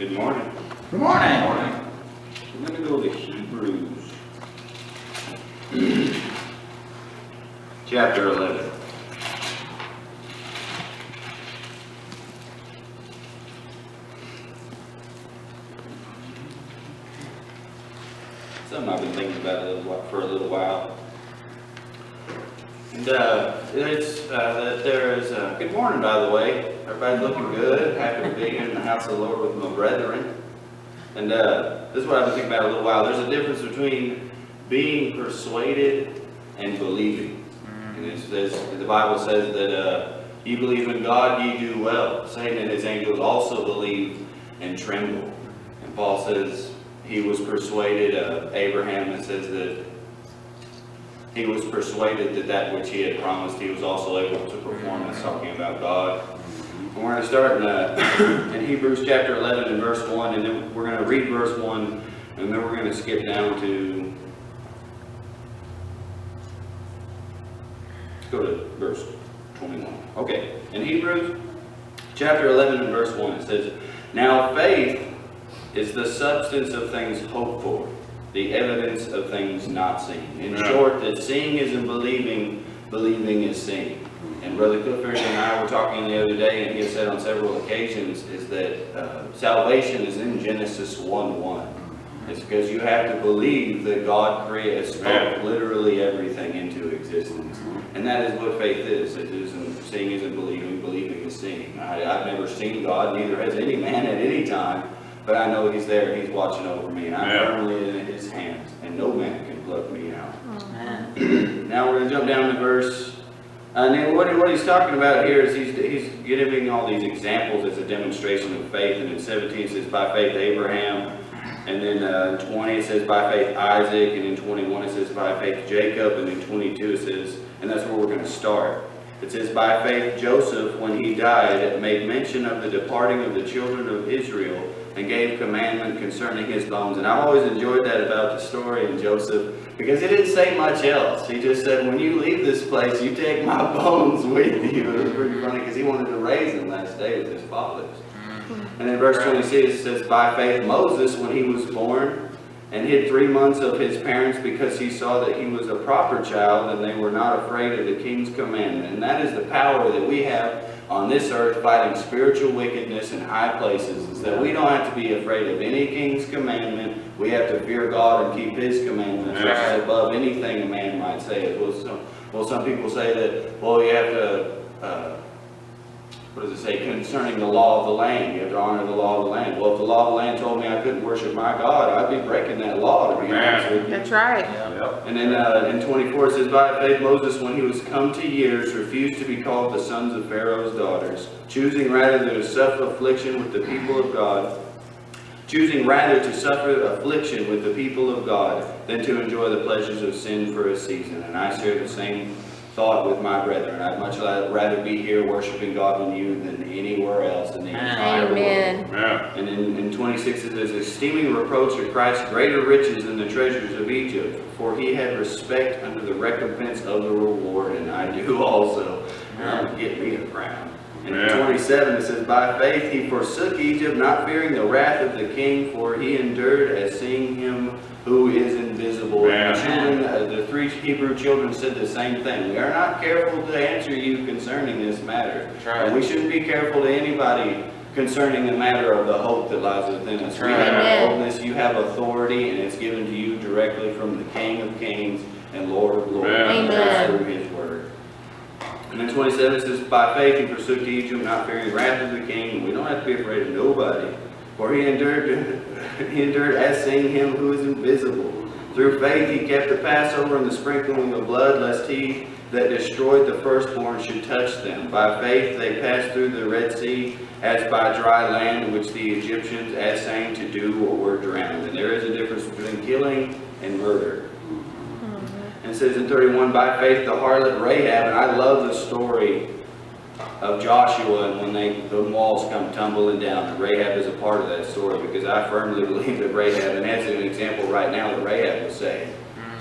Good morning. Good morning. Good morning. We're going to go to Hebrews. Chapter 11. Something I've been thinking about for a little while. And it's that there is, good morning, by the way. Everybody's looking good. Happy to be here in the house of the Lord with my brethren. And this is what I've been thinking about a little while. There's a difference between being persuaded and believing. And it says, the Bible says that you believe in God, ye do well. Satan and his angels also believe and tremble. And Paul says he was persuaded. Abraham, it says that he was persuaded that that which he had promised he was also able to perform. That's talking about God. And we're going to start in Hebrews chapter 11 and verse 1, and then we're going to read verse 1, and then we're going to skip down to, let's go to verse 21. Okay, in Hebrews chapter 11 and verse 1, it says, "Now faith is the substance of things hoped for, the evidence of things not seen." In short, that seeing is in believing, believing is seeing. And Brother Clifford and I were talking the other day, and he has said on several occasions, is that salvation is in Genesis 1:1. It's because you have to believe that God spoke literally everything into existence. And that is what faith is. It isn't seeing isn't believing, believing is seeing. I've never seen God, neither has any man at any time. But I know He's there, He's watching over me, and I'm firmly in His hands, and no man can pluck me out. Now we're going to jump down to verse, and then what he's talking about here is he's giving all these examples as a demonstration of faith. And in 17 it says, by faith Abraham, and then in 20 it says, by faith Isaac, and in 21 it says, by faith Jacob, and in 22 it says, and that's where we're going to start. It says, by faith Joseph, when he died, made mention of the departing of the children of Israel, and gave commandment concerning his bones. And I've always enjoyed that about the story in Joseph, because it didn't say much else. He just said, when you leave this place, you take my bones with you. It was pretty funny, because he wanted to raise them last day with his fathers. And in verse 26 it says, by faith Moses, when he was born, and hid 3 months of his parents, because he saw that he was a proper child, and they were not afraid of the king's commandment. And that is the power that we have on this earth, fighting spiritual wickedness in high places, is that we don't have to be afraid of any king's commandment. We have to fear God and keep His commandments, which is above anything a man might say. Well, some people say that, well, you have to, what does it say, concerning the law of the land? You have to honor the law of the land. Well, if the law of the land told me I couldn't worship my God, I'd be breaking that law, to be honest with you. That's right. And then in 24 it says, by faith Moses, when he was come to years, refused to be called the sons of Pharaoh's daughters, choosing rather to suffer affliction with the people of God, than to enjoy the pleasures of sin for a season. And I share the same thought with my brethren. I'd much rather be here worshiping God with you than anywhere else in the entire world. Amen. And in 26 it says, esteeming reproach of Christ greater riches than the treasures of Egypt, for he had respect unto the recompense of the reward, and I do also. Get me a crown. And in 27 it says, by faith he forsook Egypt, not fearing the wrath of the king, for he endured as seeing him who is invisible. And the 3 Hebrew children said the same thing. We are not careful to answer you concerning this matter. And we shouldn't be careful to anybody concerning the matter of the hope that lies within us. We have boldness, you have authority, and it's given to you directly from the King of Kings and Lord of Lords through His Word. And then 27 says, by faith he forsook Egypt, not fearing the wrath of the king. We don't have to be afraid of nobody, for he endured as seeing him who is invisible. Through faith he kept the Passover and the sprinkling of blood, lest he that destroyed the firstborn should touch them. By faith they passed through the Red Sea as by dry land, which the Egyptians, as saying to do, were drowned. And there is a difference between killing and murder. And it says in 31, by faith the harlot Rahab, and I love the story of Joshua and when the walls come tumbling down. And Rahab is a part of that story, because I firmly believe that Rahab, and as an example right now, that Rahab was saved.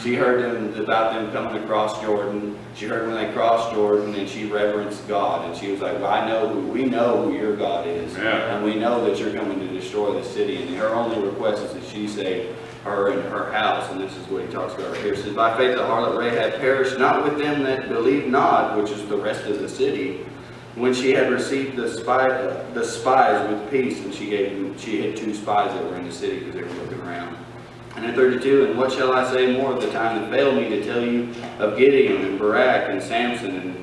She heard about them coming across Jordan. She heard when they crossed Jordan, and she reverenced God. And she was like, well, we know who your God is. Yeah. And we know that you're coming to destroy the city. And her only request is that she save her and her house. And this is what he talks about right here. It says, by faith the harlot Rahab perished not with them that believed not, which is the rest of the city, when she had received the spies with peace. And she had 2 spies that were in the city because they were looking around. And in 32, and what shall I say more of the time that failed me to tell you of Gideon and Barak and Samson and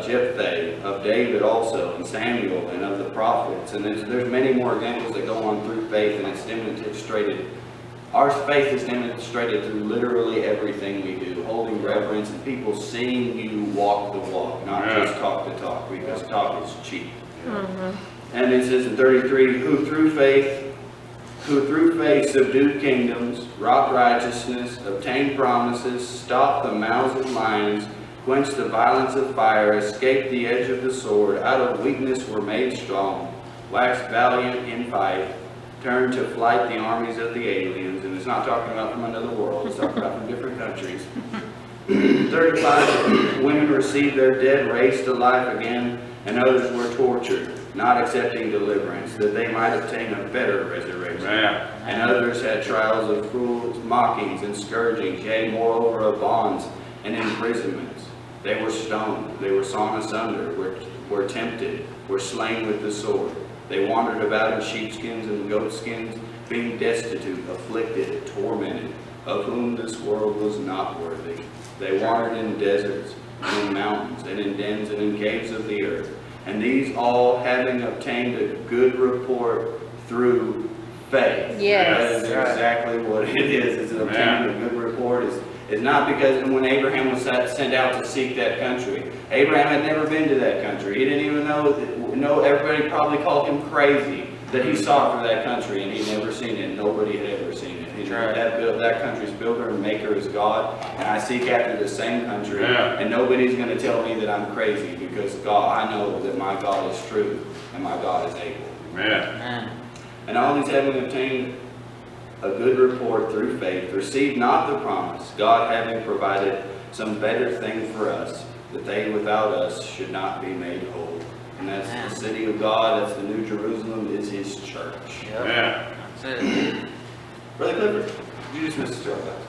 Jephthah, of David also, and Samuel, and of the prophets. And there's many more examples that go on through faith, and it's demonstrated. Our faith is demonstrated through literally everything we do, holding reverence and people seeing you walk the walk, not just talk the talk, because talk is cheap. And it says in 33, who through faith subdued kingdoms, wrought righteousness, obtained promises, stopped the mouths of lions, quenched the violence of fire, escaped the edge of the sword, out of weakness were made strong, waxed valiant in fight, turned to flight the armies of the aliens. And it's not talking about from another world, it's talking about from different countries. 35, women received their dead raised to life again, and others were tortured, not accepting deliverance, that they might obtain a better resurrection. And others had trials of cruel mockings and scourgings, yea, moreover of bonds and imprisonments. They were stoned, they were sawn asunder, were tempted, were slain with the sword. They wandered about in sheepskins and goatskins, being destitute, afflicted, tormented, of whom this world was not worthy. They wandered in deserts, and in mountains, and in dens, and in caves of the earth. And these all, having obtained a good report through faith. Yes. That is exactly what it is. It's obtaining a good report. It's not because when Abraham was sent out to seek that country, Abraham had never been to that country. He didn't even know everybody probably called him crazy that he sought for that country, and he'd never seen it. Nobody had ever seen it. That country's builder and maker is God, and I seek after the same country, and nobody's going to tell me that I'm crazy, because God, I know that my God is true and my God is able. And all these having obtained a good report through faith, received not the promise, God having provided some better thing for us, that they without us should not be made whole. And that's the city of God, that's the New Jerusalem, is his church. That's it. Brother Clifford, you just missed the story about that.